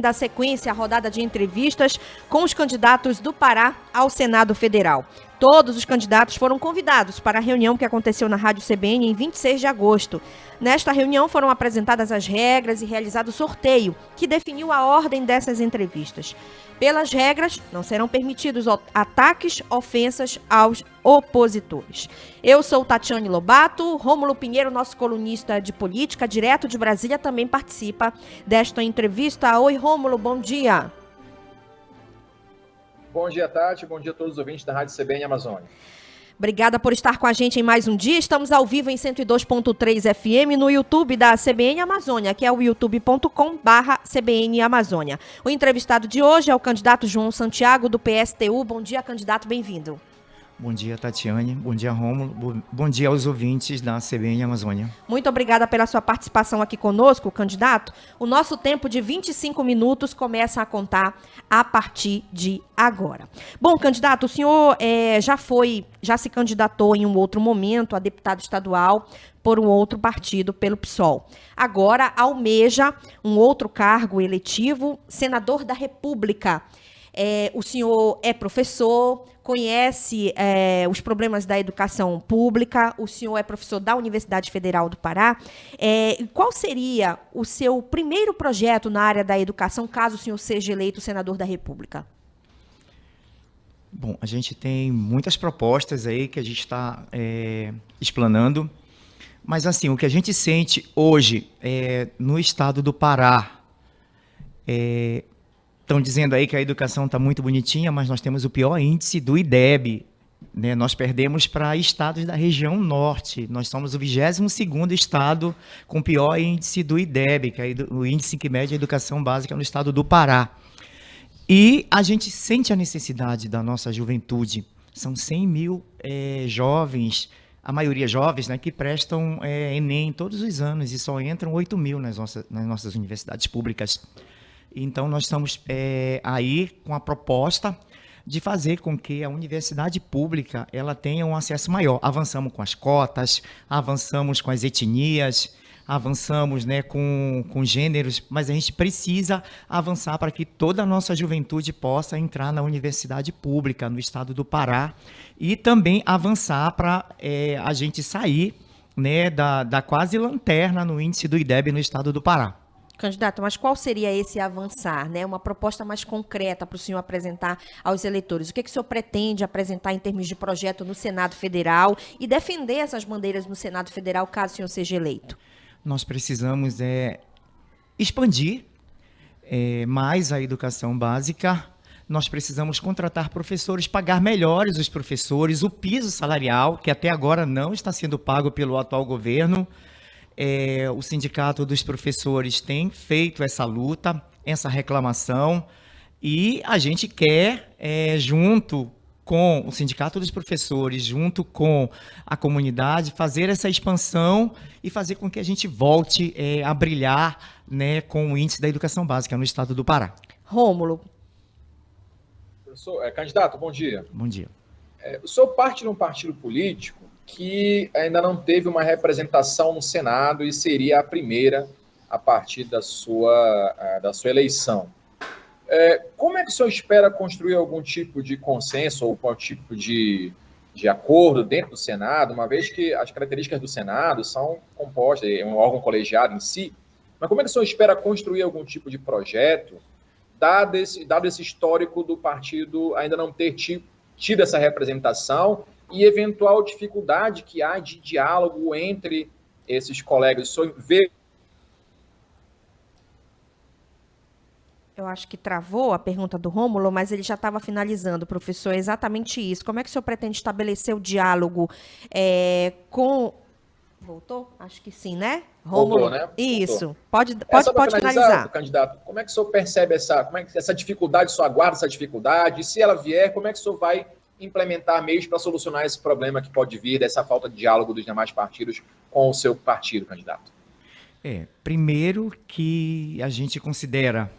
Da sequência, a rodada de entrevistas com os candidatos do Pará ao Senado Federal. Todos os candidatos foram convidados para a reunião que aconteceu na Rádio CBN em 26 de agosto. Nesta reunião foram apresentadas as regras e realizado o sorteio, que definiu a ordem dessas entrevistas. Pelas regras, não serão permitidos ataques, ofensas aos opositores. Eu sou Tatiane Lobato, Rômulo Pinheiro, nosso colunista de política, direto de Brasília, também participa desta entrevista. Oi, Rômulo, bom dia. Bom dia, Tati. Bom dia a todos os ouvintes da Rádio CBN Amazônia. Obrigada por estar com a gente em mais um dia. Estamos ao vivo em 102.3 FM no YouTube da CBN Amazônia, que é o youtube.com/CBN Amazônia. O entrevistado de hoje é o candidato João Santiago, do PSTU. Bom dia, candidato, bem-vindo. Bom dia, Tatiane. Bom dia, Rômulo. Bom dia aos ouvintes da CBN Amazônia. Muito obrigada pela sua participação aqui conosco, candidato. O nosso tempo de 25 minutos começa a contar a partir de agora. Bom, candidato, o senhor já se candidatou em um outro momento a deputado estadual por um outro partido, pelo PSOL. Agora almeja um outro cargo eletivo, senador da República. O senhor é professor, conhece os problemas da educação pública, o senhor é professor da Universidade Federal do Pará. Qual seria o seu primeiro projeto na área da educação, caso o senhor seja eleito senador da República? Bom, a gente tem muitas propostas aí que a gente está explanando, mas assim, o que a gente sente hoje no estado do Pará estão dizendo aí que a educação está muito bonitinha, mas nós temos o pior índice do IDEB, né? Nós perdemos para estados da região norte. Nós somos o 22º estado com pior índice do IDEB, que é o índice que mede a educação básica no estado do Pará. E a gente sente a necessidade da nossa juventude. São 100 mil jovens, a maioria jovens, né, que prestam Enem todos os anos e só entram 8 mil nas nossas universidades públicas. Então, nós estamos aí com a proposta de fazer com que a universidade pública ela tenha um acesso maior. Avançamos com as cotas, avançamos com as etnias, avançamos, né, com gêneros, mas a gente precisa avançar para que toda a nossa juventude possa entrar na universidade pública no estado do Pará e também avançar para a gente sair, né, da quase lanterna no índice do IDEB no estado do Pará. Candidato, mas qual seria esse avançar, né? Uma proposta mais concreta para o senhor apresentar aos eleitores. O que o senhor pretende apresentar em termos de projeto no Senado Federal e defender essas bandeiras no Senado Federal, caso o senhor seja eleito? Nós precisamos expandir mais a educação básica. Nós precisamos contratar professores, pagar melhores os professores, o piso salarial, que até agora não está sendo pago pelo atual governo. O Sindicato dos Professores tem feito essa luta, essa reclamação, e a gente quer, junto com o Sindicato dos Professores, junto com a comunidade, fazer essa expansão e fazer com que a gente volte a brilhar, né, com o índice da educação básica no estado do Pará. Rômulo. Candidato, bom dia. Bom dia. O senhor parte de um partido político que ainda não teve uma representação no Senado e seria a primeira a partir da sua eleição. Como é que o senhor espera construir algum tipo de consenso ou algum tipo de acordo dentro do Senado, uma vez que as características do Senado são compostas, é um órgão colegiado em si, mas como é que o senhor espera construir algum tipo de projeto, dado esse histórico do partido ainda não ter tido essa representação e eventual dificuldade que há de diálogo entre esses colegas? O senhor vê... Eu acho que travou a pergunta do Rômulo, mas ele já estava finalizando, professor, é exatamente isso. Como é que o senhor pretende estabelecer o diálogo com... Voltou? Acho que sim, né? Rômulo, voltou, né? Isso. Voltou. Pode finalizar. Candidato, como é que o senhor percebe essa dificuldade, o senhor aguarda essa dificuldade? E se ela vier, como é que o senhor vai implementar meios para solucionar esse problema que pode vir dessa falta de diálogo dos demais partidos com o seu partido, candidato? Primeiro que a gente considera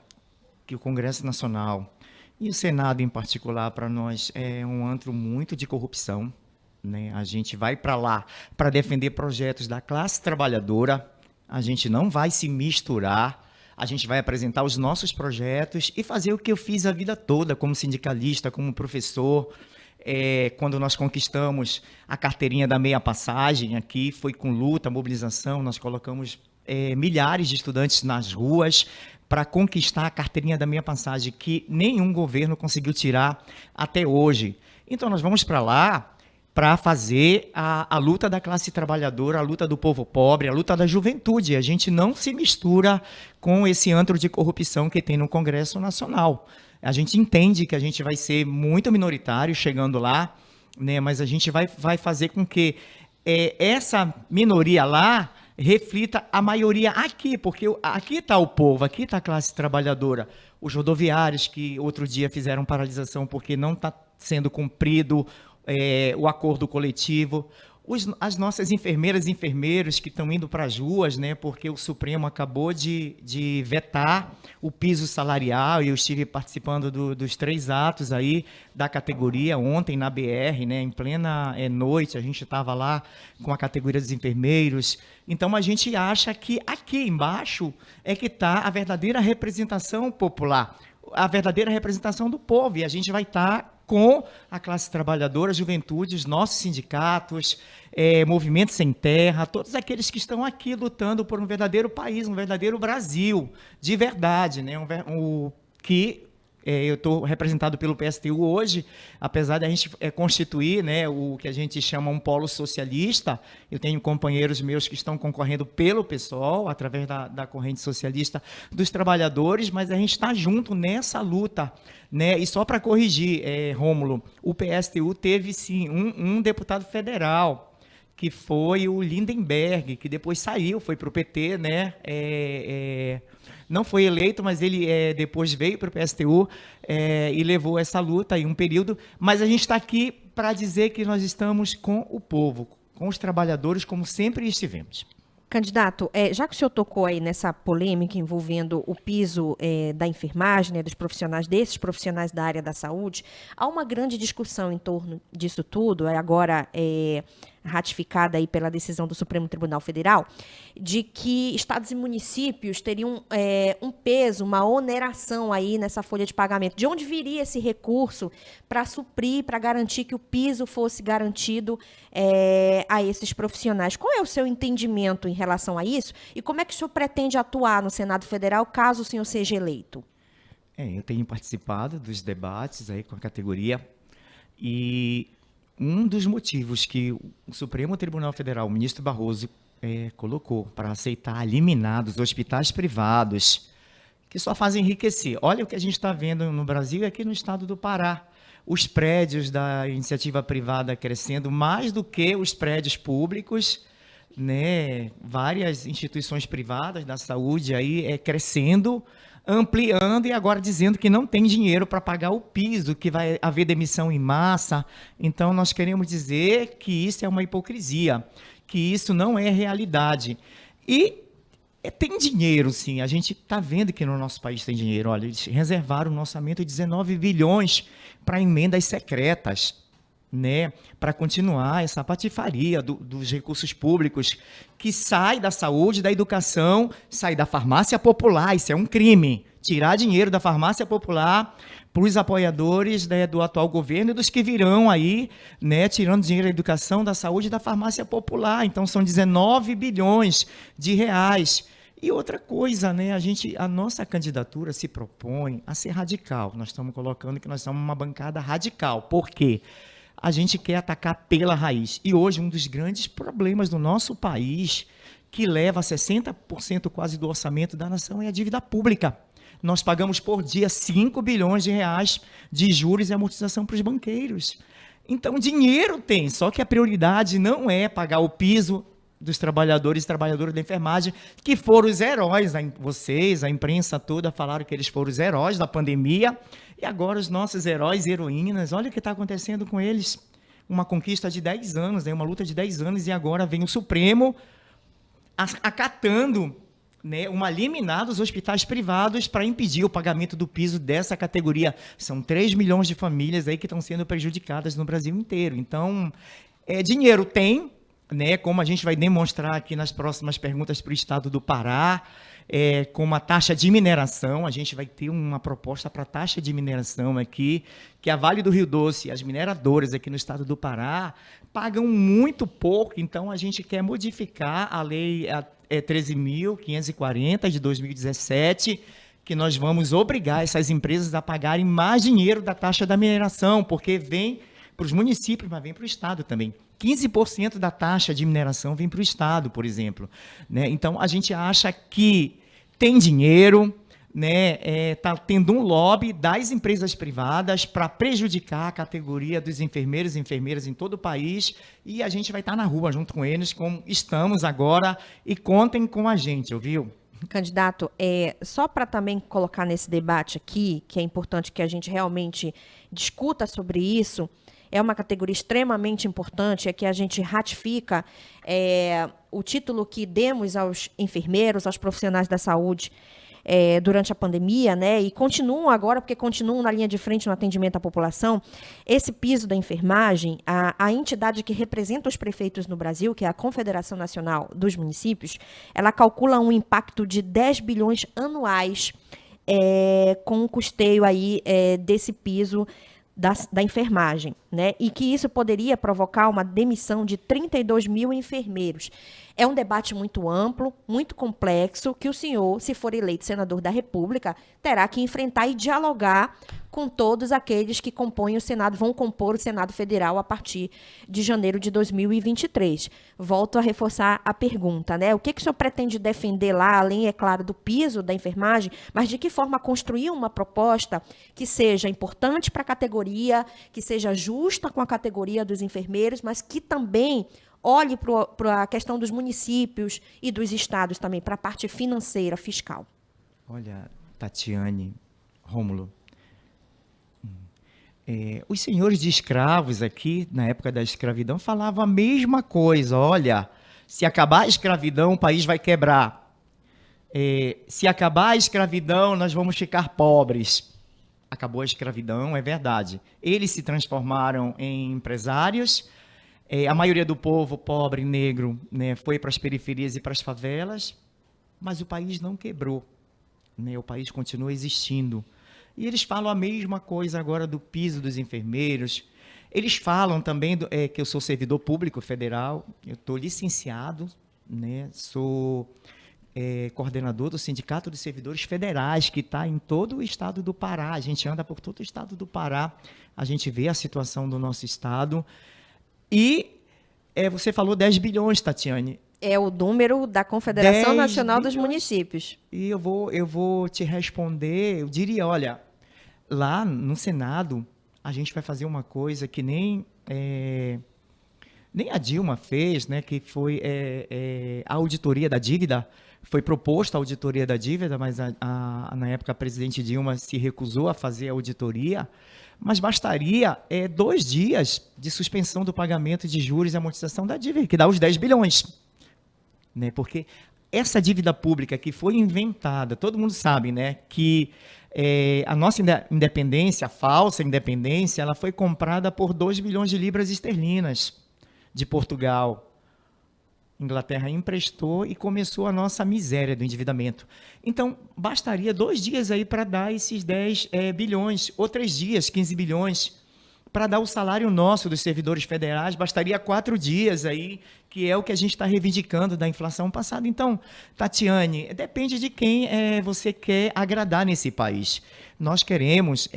que o Congresso Nacional e o Senado em particular para nós é um antro muito de corrupção, né? A gente vai para lá para defender projetos da classe trabalhadora, a gente não vai se misturar a gente vai apresentar os nossos projetos e fazer o que eu fiz a vida toda como sindicalista, como professor. Quando nós conquistamos a carteirinha da meia passagem aqui, foi com luta, mobilização, nós colocamos milhares de estudantes nas ruas para conquistar a carteirinha da meia passagem, que nenhum governo conseguiu tirar até hoje. Então nós vamos para lá para fazer a luta da classe trabalhadora, a luta do povo pobre, a luta da juventude. A gente não se mistura com esse antro de corrupção que tem no Congresso Nacional. A gente entende que a gente vai ser muito minoritário chegando lá, né, mas a gente vai fazer com que essa minoria lá reflita a maioria aqui, porque aqui está o povo, aqui está a classe trabalhadora. Os rodoviários que outro dia fizeram paralisação porque não está sendo cumprido o acordo coletivo, as nossas enfermeiras e enfermeiros que estão indo para as ruas, né, porque o Supremo acabou de vetar o piso salarial, e eu estive participando dos 3 atos aí da categoria ontem na BR, né, em plena noite, a gente estava lá com a categoria dos enfermeiros. Então a gente acha que aqui embaixo é que está a verdadeira representação popular, a verdadeira representação do povo, e a gente vai estar com a classe trabalhadora, a juventude, os nossos sindicatos, Movimento Sem Terra, todos aqueles que estão aqui lutando por um verdadeiro país, um verdadeiro Brasil, de verdade, né? Eu estou representado pelo PSTU hoje, apesar de a gente constituir, né, o que a gente chama um polo socialista. Eu tenho companheiros meus que estão concorrendo pelo PSOL, através da corrente socialista dos trabalhadores, mas a gente está junto nessa luta, né? E só para corrigir, Rômulo, o PSTU teve sim um deputado federal, que foi o Lindenberg, que depois saiu, foi para o PT, né? Não foi eleito, mas ele depois veio para o PSTU e levou essa luta em um período. Mas a gente está aqui para dizer que nós estamos com o povo, com os trabalhadores, como sempre estivemos. Candidato, já que o senhor tocou aí nessa polêmica envolvendo o piso da enfermagem, né, desses profissionais da área da saúde, há uma grande discussão em torno disso tudo, agora ratificada aí pela decisão do Supremo Tribunal Federal, de que estados e municípios teriam um peso, uma oneração aí nessa folha de pagamento. De onde viria esse recurso para suprir, para garantir que o piso fosse garantido a esses profissionais? Qual é o seu entendimento em relação a isso? E como é que o senhor pretende atuar no Senado Federal caso o senhor seja eleito? Eu tenho participado dos debates aí com a categoria, e um dos motivos que o Supremo Tribunal Federal, o ministro Barroso, colocou para aceitar a liminar dos hospitais privados, que só fazem enriquecer. Olha o que a gente está vendo no Brasil e aqui no estado do Pará. Os prédios da iniciativa privada crescendo mais do que os prédios públicos, né? Várias instituições privadas da saúde aí crescendo, ampliando, e agora dizendo que não tem dinheiro para pagar o piso, que vai haver demissão em massa. Então, nós queremos dizer que isso é uma hipocrisia, que isso não é realidade. E tem dinheiro, sim. A gente está vendo que no nosso país tem dinheiro. Olha, eles reservaram um orçamento de 19 bilhões para emendas secretas, né, para continuar essa patifaria dos recursos públicos, que sai da saúde, da educação, sai da farmácia popular. Isso é um crime. Tirar dinheiro da farmácia popular para os apoiadores, né, do atual governo e dos que virão aí, né, tirando dinheiro da educação, da saúde e da farmácia popular. Então, são 19 bilhões de reais. E outra coisa, né, a nossa candidatura se propõe a ser radical. Nós estamos colocando que nós somos uma bancada radical. Por quê? A gente quer atacar pela raiz. E hoje um dos grandes problemas do nosso país, que leva a 60% quase do orçamento da nação, é a dívida pública. Nós pagamos por dia 5 bilhões de reais de juros e amortização para os banqueiros. Então, dinheiro tem, só que a prioridade não é pagar o piso dos trabalhadores e trabalhadoras da enfermagem, que foram os heróis. Vocês, a imprensa toda, falaram que eles foram os heróis da pandemia. E agora os nossos heróis e heroínas, olha o que está acontecendo com eles. Uma conquista de 10 anos, né? Uma luta de 10 anos, e agora vem o Supremo acatando, né, uma liminar dos hospitais privados para impedir o pagamento do piso dessa categoria. São 3 milhões de famílias aí que estão sendo prejudicadas no Brasil inteiro. Então, dinheiro tem, né, como a gente vai demonstrar aqui nas próximas perguntas para o estado do Pará. com uma taxa de mineração. A gente vai ter uma proposta para taxa de mineração aqui, que a Vale do Rio Doce, as mineradoras aqui no estado do Pará, pagam muito pouco, então a gente quer modificar a lei 13.540 de 2017, que nós vamos obrigar essas empresas a pagarem mais dinheiro da taxa da mineração, porque vem para os municípios, mas vem para o estado também. 15% da taxa de mineração vem para o estado, por exemplo, né? Então, a gente acha que tem dinheiro, né? Tá tendo um lobby das empresas privadas para prejudicar a categoria dos enfermeiros e enfermeiras em todo o país, e a gente vai estar na rua junto com eles, como estamos agora, e contem com a gente, ouviu? Candidato, só para também colocar nesse debate aqui, que é importante que a gente realmente discuta sobre isso, é uma categoria extremamente importante, é que a gente ratifica o título que demos aos enfermeiros, aos profissionais da saúde durante a pandemia, né? E continuam agora, porque continuam na linha de frente no atendimento à população. Esse piso da enfermagem, a entidade que representa os prefeitos no Brasil, que é a Confederação Nacional dos Municípios, ela calcula um impacto de 10 bilhões anuais com o custeio aí, desse piso da enfermagem, né? E que isso poderia provocar uma demissão de 32 mil enfermeiros. É um debate muito amplo, muito complexo, que o senhor, se for eleito senador da República, terá que enfrentar e dialogar com todos aqueles que compõem o Senado, vão compor o Senado Federal a partir de janeiro de 2023. Volto a reforçar a pergunta, né? O que o senhor pretende defender lá, além, é claro, do piso da enfermagem, mas de que forma construir uma proposta que seja importante para a categoria, que seja justa com a categoria dos enfermeiros, mas que também olhe para a questão dos municípios e dos estados também, para a parte financeira, fiscal. Olha, Tatiane, Rômulo, os senhores de escravos aqui, na época da escravidão, falavam a mesma coisa. Olha, se acabar a escravidão, o país vai quebrar. Se acabar a escravidão, nós vamos ficar pobres. Acabou a escravidão, é verdade. Eles se transformaram em empresários. A maioria do povo pobre, negro, né, foi para as periferias e para as favelas, mas o país não quebrou, né, o país continua existindo. E eles falam a mesma coisa agora do piso dos enfermeiros. Eles falam também que eu sou servidor público federal, eu estou licenciado, né, sou coordenador do Sindicato dos Servidores Federais, que está em todo o estado do Pará. A gente anda por todo o estado do Pará, a gente vê a situação do nosso estado. E você falou 10 bilhões, Tatiane. É o número da Confederação Nacional dos Municípios. E eu vou te responder, eu diria, olha, lá no Senado, a gente vai fazer uma coisa que nem a Dilma fez, né, que foi a auditoria da dívida. Foi proposta a auditoria da dívida, mas na época a presidente Dilma se recusou a fazer a auditoria. Mas bastaria 2 dias de suspensão do pagamento de juros e amortização da dívida, que dá os 10 bilhões. Né? Porque essa dívida pública que foi inventada, todo mundo sabe, né, que a nossa independência, a falsa independência, ela foi comprada por 2 bilhões de libras esterlinas de Portugal. Inglaterra emprestou e começou a nossa miséria do endividamento. Então, bastaria 2 dias aí para dar esses 10 bilhões, ou 3 dias, 15 bilhões, para dar o salário nosso dos servidores federais, bastaria 4 dias aí, que é o que a gente está reivindicando da inflação passada. Então, Tatiane, depende de quem você quer agradar nesse país. Nós queremos,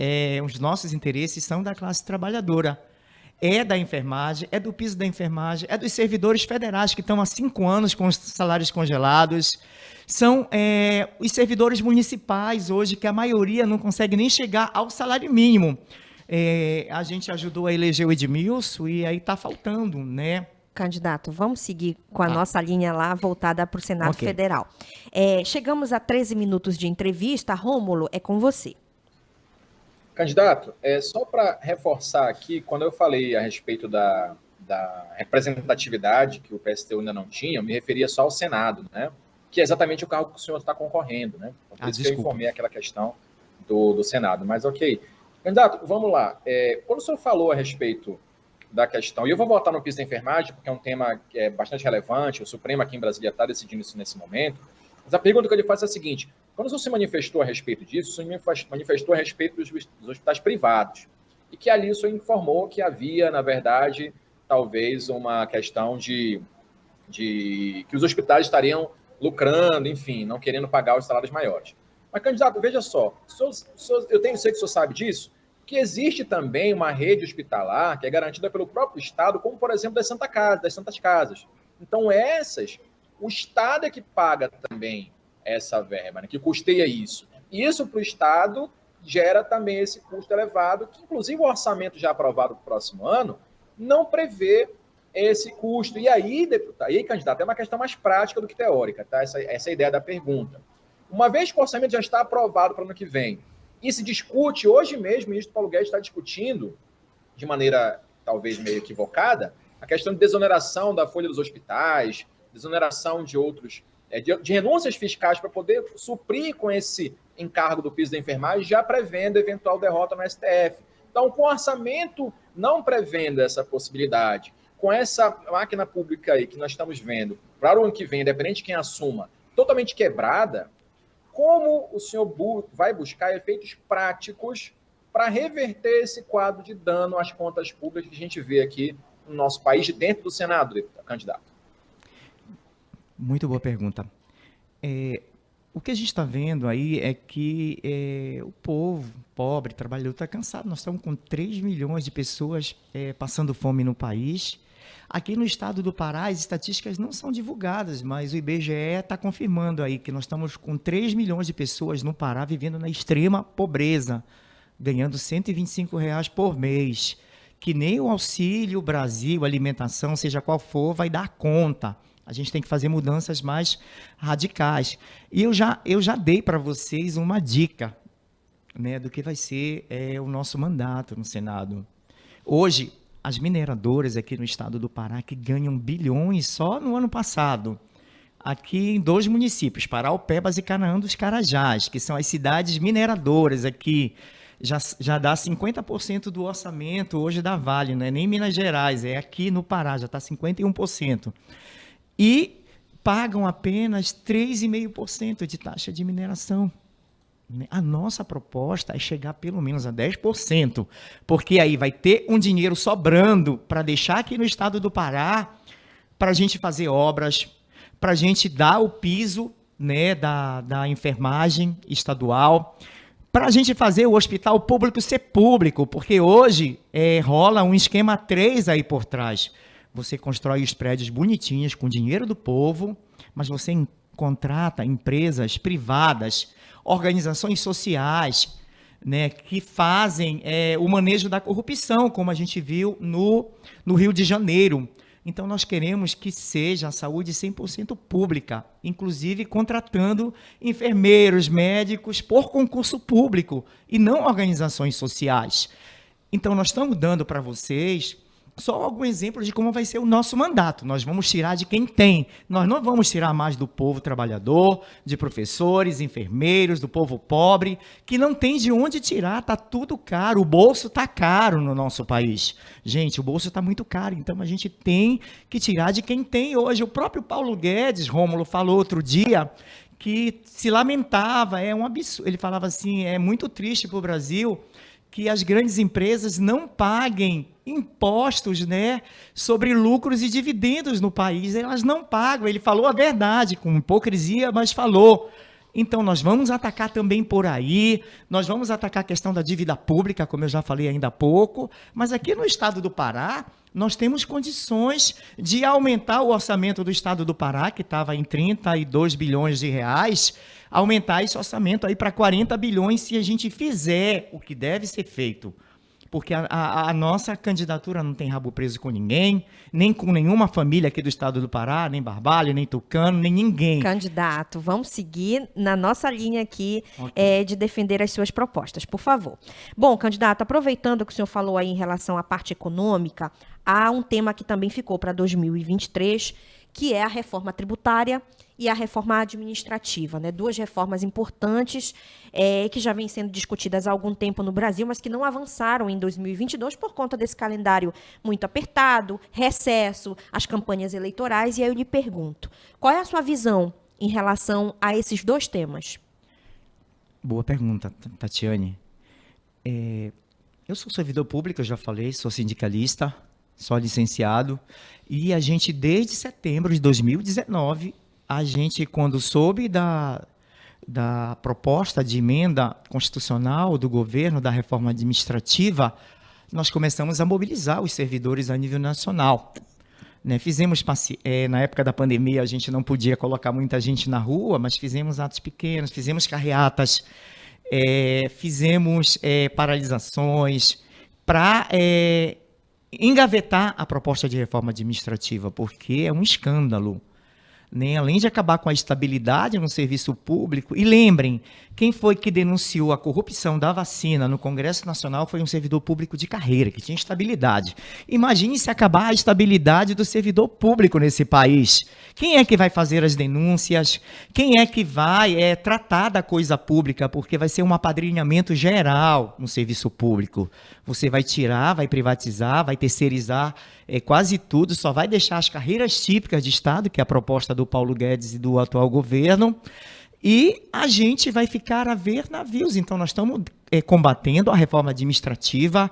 os nossos interesses são da classe trabalhadora. Da enfermagem, do piso da enfermagem, dos servidores federais que estão há 5 anos com os salários congelados. São os servidores municipais hoje, que a maioria não consegue nem chegar ao salário mínimo. A gente ajudou a eleger o Edmilson e aí está faltando, né? Candidato, vamos seguir com a nossa linha lá, voltada para o Senado Federal. Chegamos a 13 minutos de entrevista. Rômulo, é com você. Candidato, só para reforçar aqui, quando eu falei a respeito da representatividade que o PSTU ainda não tinha, eu me referia só ao Senado, né? Que é exatamente o cargo que o senhor está concorrendo, né? Por isso que eu informei aquela questão do Senado. Mas ok. Candidato, vamos lá. Quando o senhor falou a respeito da questão, e eu vou voltar no piso da enfermagem, porque é um tema que é bastante relevante, o Supremo aqui em Brasília está decidindo isso nesse momento, Mas a pergunta que eu lhe faço é a seguinte: quando o senhor se manifestou a respeito disso, o senhor manifestou a respeito dos hospitais privados, e que ali o senhor informou que havia, na verdade, talvez uma questão de que os hospitais estariam lucrando, enfim, não querendo pagar os salários maiores. Mas, candidato, veja só, eu sei que o senhor sabe disso, que existe também uma rede hospitalar que é garantida pelo próprio Estado, como, por exemplo, das Santas Casas. Então, o Estado é que paga também essa verba, né, que custeia isso. E isso para o Estado gera também esse custo elevado, que inclusive o orçamento já aprovado para o próximo ano não prevê esse custo. E aí, deputado, candidato, é uma questão mais prática do que teórica, tá? Essa é a ideia da pergunta. Uma vez que o orçamento já está aprovado para o ano que vem, e se discute, hoje mesmo, o ministro Paulo Guedes está discutindo, de maneira talvez meio equivocada, a questão de desoneração da folha dos hospitais, desoneração de outros, de renúncias fiscais para poder suprir com esse encargo do piso da enfermagem, já prevendo eventual derrota no STF. Então, com o orçamento não prevendo essa possibilidade, com essa máquina pública aí que nós estamos vendo, para o ano que vem, independente de quem assuma, totalmente quebrada, como o senhor vai buscar efeitos práticos para reverter esse quadro de dano às contas públicas que a gente vê aqui no nosso país, dentro do Senado, candidato? Muito boa pergunta. O que a gente está vendo aí é que o povo pobre, trabalhador, está cansado. Nós estamos com 3 milhões de pessoas passando fome no país. Aqui no estado do Pará, as estatísticas não são divulgadas, mas o IBGE está confirmando aí que nós estamos com 3 milhões de pessoas no Pará vivendo na extrema pobreza, ganhando R$ 125 por mês, que nem o Auxílio Brasil, alimentação, seja qual for, vai dar conta. A gente tem que fazer mudanças mais radicais. E eu já dei para vocês uma dica, né, do que vai ser o nosso mandato no Senado. Hoje, as mineradoras aqui no estado do Pará, que ganham bilhões só no ano passado, aqui em 2 municípios, Paraupebas e Canaã dos Carajás, que são as cidades mineradoras aqui, já dá 50% do orçamento hoje da Vale, não é nem Minas Gerais, é aqui no Pará, já está 51%. E pagam apenas 3,5% de taxa de mineração. A nossa proposta é chegar pelo menos a 10%, porque aí vai ter um dinheiro sobrando para deixar aqui no estado do Pará, para a gente fazer obras, para a gente dar o piso, né, da enfermagem estadual, para a gente fazer o hospital público ser público, porque hoje rola um esquema 3 aí por trás. Você constrói os prédios bonitinhos com dinheiro do povo, mas você contrata empresas privadas, organizações sociais, né, que fazem o manejo da corrupção, como a gente viu no Rio de Janeiro. Então, nós queremos que seja a saúde 100% pública, inclusive contratando enfermeiros, médicos por concurso público e não organizações sociais. Então, nós estamos dando para vocês só algum exemplo de como vai ser o nosso mandato. Nós vamos tirar de quem tem. Nós não vamos tirar mais do povo trabalhador, de professores, enfermeiros, do povo pobre, que não tem de onde tirar, está tudo caro. O bolso está caro no nosso país. Gente, o bolso está muito caro, então a gente tem que tirar de quem tem hoje. O próprio Paulo Guedes, Rômulo, falou outro dia que se lamentava, é um absurdo. Ele falava assim, é muito triste para o Brasil que as grandes empresas não paguem impostos, né, sobre lucros e dividendos no país. Elas não pagam. Ele falou a verdade, com hipocrisia, mas falou. Então, nós vamos atacar também por aí, nós vamos atacar a questão da dívida pública, como eu já falei ainda há pouco, mas aqui no estado do Pará, nós temos condições de aumentar o orçamento do estado do Pará, que estava em 32 bilhões de reais, aumentar esse orçamento aí para 40 bilhões se a gente fizer o que deve ser feito. Porque a nossa candidatura não tem rabo preso com ninguém, nem com nenhuma família aqui do estado do Pará, nem Barbalho, nem Tucano, nem ninguém. Candidato, vamos seguir na nossa linha aqui, okay, de defender as suas propostas, por favor. Bom, candidato, aproveitando que o senhor falou aí em relação à parte econômica, há um tema que também ficou para 2023, que é a reforma tributária e a reforma administrativa, né? 2 reformas importantes que já vêm sendo discutidas há algum tempo no Brasil, mas que não avançaram em 2022 por conta desse calendário muito apertado, recesso, as campanhas eleitorais. E aí eu lhe pergunto, qual é a sua visão em relação a esses dois temas? Boa pergunta, Tatiane. Eu sou servidor público, eu já falei, sou sindicalista, sou licenciado, e a gente, desde setembro de 2019, quando soube da proposta de emenda constitucional do governo, da reforma administrativa, nós começamos a mobilizar os servidores a nível nacional. Né, na época da pandemia, a gente não podia colocar muita gente na rua, mas fizemos atos pequenos, fizemos carreatas, fizemos paralisações para engavetar a proposta de reforma administrativa, porque é um escândalo. Né? Além de acabar com a estabilidade no serviço público, e lembrem, quem foi que denunciou a corrupção da vacina no Congresso Nacional foi um servidor público de carreira, que tinha estabilidade. Imagine se acabar a estabilidade do servidor público nesse país. Quem é que vai fazer as denúncias? Quem é que vai tratar da coisa pública? Porque vai ser um apadrinhamento geral no serviço público. Você vai tirar, vai privatizar, vai terceirizar quase tudo, só vai deixar as carreiras típicas de Estado, que é a proposta do Paulo Guedes e do atual governo, e a gente vai ficar a ver navios. Então, nós estamos combatendo a reforma administrativa,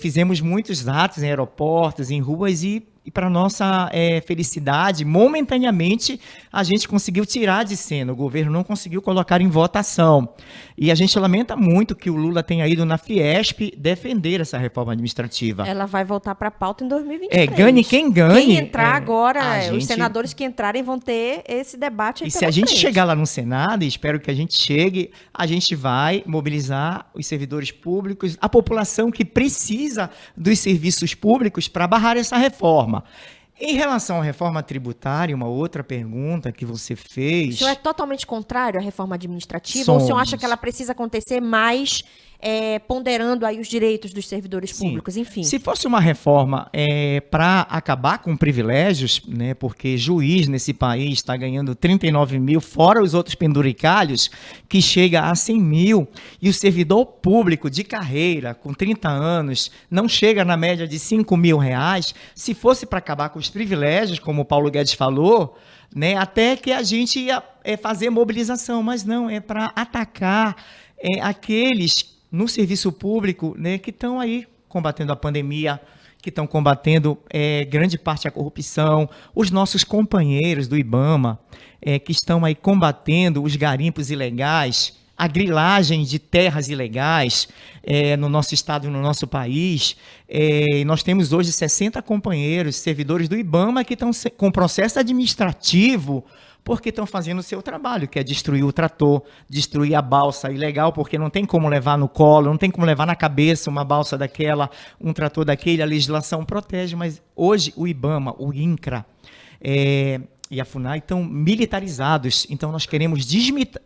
fizemos muitos atos em aeroportos, em ruas, e para nossa felicidade, momentaneamente, a gente conseguiu tirar de cena, o governo não conseguiu colocar em votação. E a gente lamenta muito que o Lula tenha ido na Fiesp defender essa reforma administrativa. Ela vai voltar para a pauta em 2023. Ganhe quem ganhe. Quem entrar agora, os senadores que entrarem vão ter esse debate aí. E se a gente chegar lá no Senado, e espero que a gente chegue, a gente vai mobilizar os servidores públicos, a população que precisa dos serviços públicos para barrar essa reforma. Em relação à reforma tributária, uma outra pergunta que você fez... O senhor é totalmente contrário à reforma administrativa? Ou o senhor acha que ela precisa acontecer mais ponderando aí os direitos dos servidores públicos? Enfim. Se fosse uma reforma para acabar com privilégios, né, porque juiz nesse país está ganhando 39 mil, fora os outros penduricalhos, que chega a 100 mil, e o servidor público de carreira, com 30 anos, não chega na média de 5 mil reais, se fosse para acabar com os privilégios, como o Paulo Guedes falou, né, até que a gente ia fazer mobilização, mas não, é para atacar aqueles no serviço público, né, que estão aí combatendo a pandemia, que estão combatendo grande parte da corrupção, os nossos companheiros do IBAMA, que estão aí combatendo os garimpos ilegais, a grilagem de terras ilegais no nosso estado e no nosso país. Nós temos hoje 60 companheiros, servidores do IBAMA, que estão com processo administrativo porque estão fazendo o seu trabalho, que é destruir o trator, destruir a balsa ilegal, porque não tem como levar no colo, não tem como levar na cabeça uma balsa daquela, um trator daquele, a legislação protege, mas hoje o IBAMA, o INCRA e a FUNAI estão militarizados, então nós queremos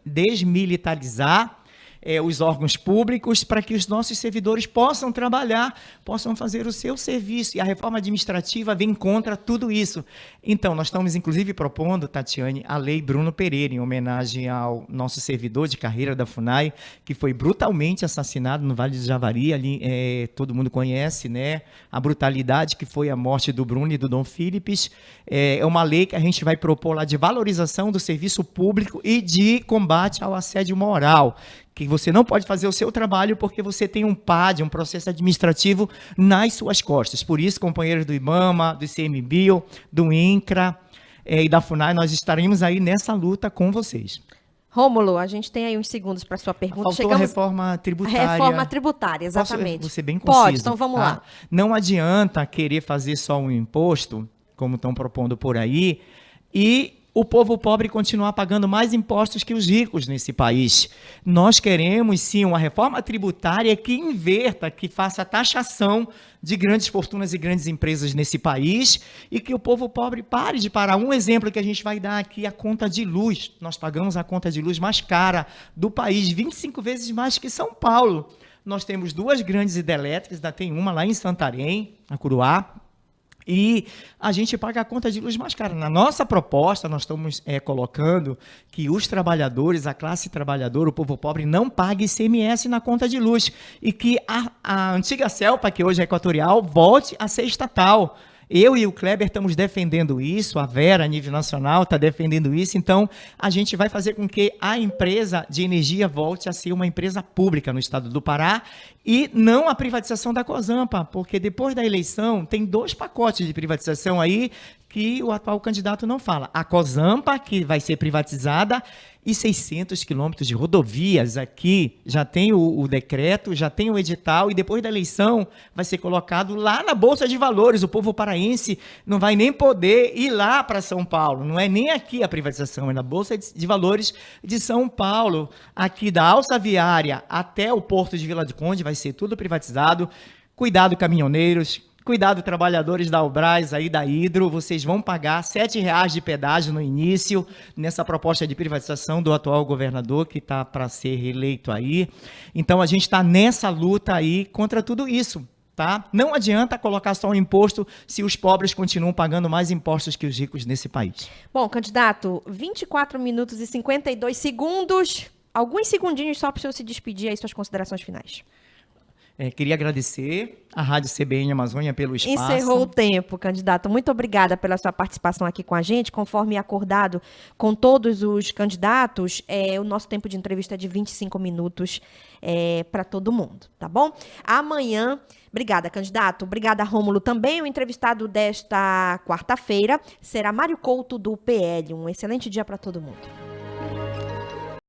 desmilitarizar os órgãos públicos para que os nossos servidores possam trabalhar, possam fazer o seu serviço. E a reforma administrativa vem contra tudo isso. Então, nós estamos, inclusive, propondo, Tatiane, a Lei Bruno Pereira, em homenagem ao nosso servidor de carreira da FUNAI, que foi brutalmente assassinado no Vale do Javari. Ali, todo mundo conhece, né, a brutalidade que foi a morte do Bruno e do Dom Philips. É uma lei que a gente vai propor lá de valorização do serviço público e de combate ao assédio moral, que você não pode fazer o seu trabalho porque você tem um PAD, um processo administrativo nas suas costas. Por isso, companheiros do IBAMA, do ICMBio, do INCRA e da FUNAI, nós estaremos aí nessa luta com vocês. Rômulo, a gente tem aí uns segundos para sua pergunta. Faltou a reforma tributária. Reforma tributária, exatamente. Posso ser bem conciso? Pode, então vamos lá. Não adianta querer fazer só um imposto, como estão propondo por aí, e o povo pobre continuar pagando mais impostos que os ricos nesse país. Nós queremos, sim, uma reforma tributária que inverta, que faça taxação de grandes fortunas e grandes empresas nesse país e que o povo pobre pare de parar. Um exemplo que a gente vai dar aqui, a conta de luz. Nós pagamos a conta de luz mais cara do país, 25 vezes mais que São Paulo. Nós temos 2 grandes hidrelétricas, ainda tem uma lá em Santarém, na Curuá, e a gente paga a conta de luz mais cara. Na nossa proposta, nós estamos colocando que os trabalhadores, a classe trabalhadora, o povo pobre, não pague ICMS na conta de luz e que a antiga CELPA, que hoje é equatorial, volte a ser estatal. Eu e o Kleber estamos defendendo isso, a Vera, a nível nacional, está defendendo isso. Então, a gente vai fazer com que a empresa de energia volte a ser uma empresa pública no estado do Pará e não a privatização da Cozampa, porque depois da eleição tem 2 pacotes de privatização aí que o atual candidato não fala. A Cozampa, que vai ser privatizada, e 600 quilômetros de rodovias aqui, já tem o decreto, já tem o edital, e depois da eleição vai ser colocado lá na Bolsa de Valores. O povo paraense não vai nem poder ir lá para São Paulo, não é nem aqui a privatização, é na Bolsa de Valores de São Paulo. Aqui da Alça Viária até o Porto de Vila do Conde vai ser tudo privatizado. Cuidado, caminhoneiros. Cuidado, trabalhadores da Albras, aí da Hidro, vocês vão pagar R$ 7,00 de pedágio no início, nessa proposta de privatização do atual governador, que está para ser reeleito aí. Então, a gente está nessa luta aí contra tudo isso, tá? Não adianta colocar só um imposto se os pobres continuam pagando mais impostos que os ricos nesse país. Bom, candidato, 24 minutos e 52 segundos, alguns segundinhos só para o senhor se despedir aí, suas considerações finais. Queria agradecer à Rádio CBN Amazônia pelo espaço. Encerrou o tempo, candidato. Muito obrigada pela sua participação aqui com a gente. Conforme acordado com todos os candidatos, o nosso tempo de entrevista é de 25 minutos para todo mundo, tá bom? Amanhã, obrigada, candidato. Obrigada, Rômulo. Também o entrevistado desta quarta-feira será Mário Couto, do PL. Um excelente dia para todo mundo.